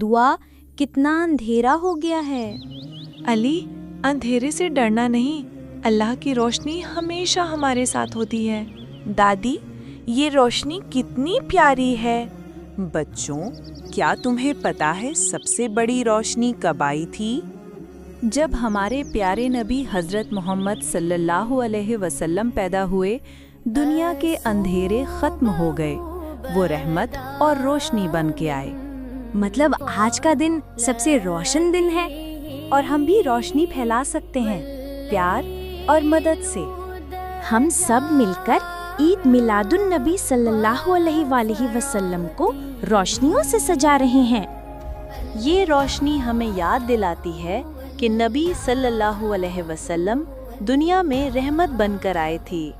हुआ, कितना अंधेरा हो गया है। अली, अंधेरे से डरना नहीं, अल्लाह की रोशनी हमेशा हमारे साथ होती है। दादी, ये रोशनी कितनी प्यारी है। बच्चों, क्या तुम्हें पता है सबसे बड़ी रोशनी कब आई थी? जब हमारे प्यारे नबी हज़रत मोहम्मद सल्लल्लाहु अलैहि वसल्लम पैदा हुए, दुनिया के अंधेरे खत्म हो गए, वो रहमत और रोशनी बन के आए। मतलब आज का दिन सबसे रोशन दिन है और हम भी रोशनी फैला सकते हैं प्यार और मदद से। हम सब मिलकर ईद मिलादुन नबी सल्लल्लाहु अलैहि वसल्लम को रोशनियों से सजा रहे हैं। ये रोशनी हमें याद दिलाती है कि नबी सल्लल्लाहु अलैहि वसल्लम दुनिया में रहमत बनकर आए थे।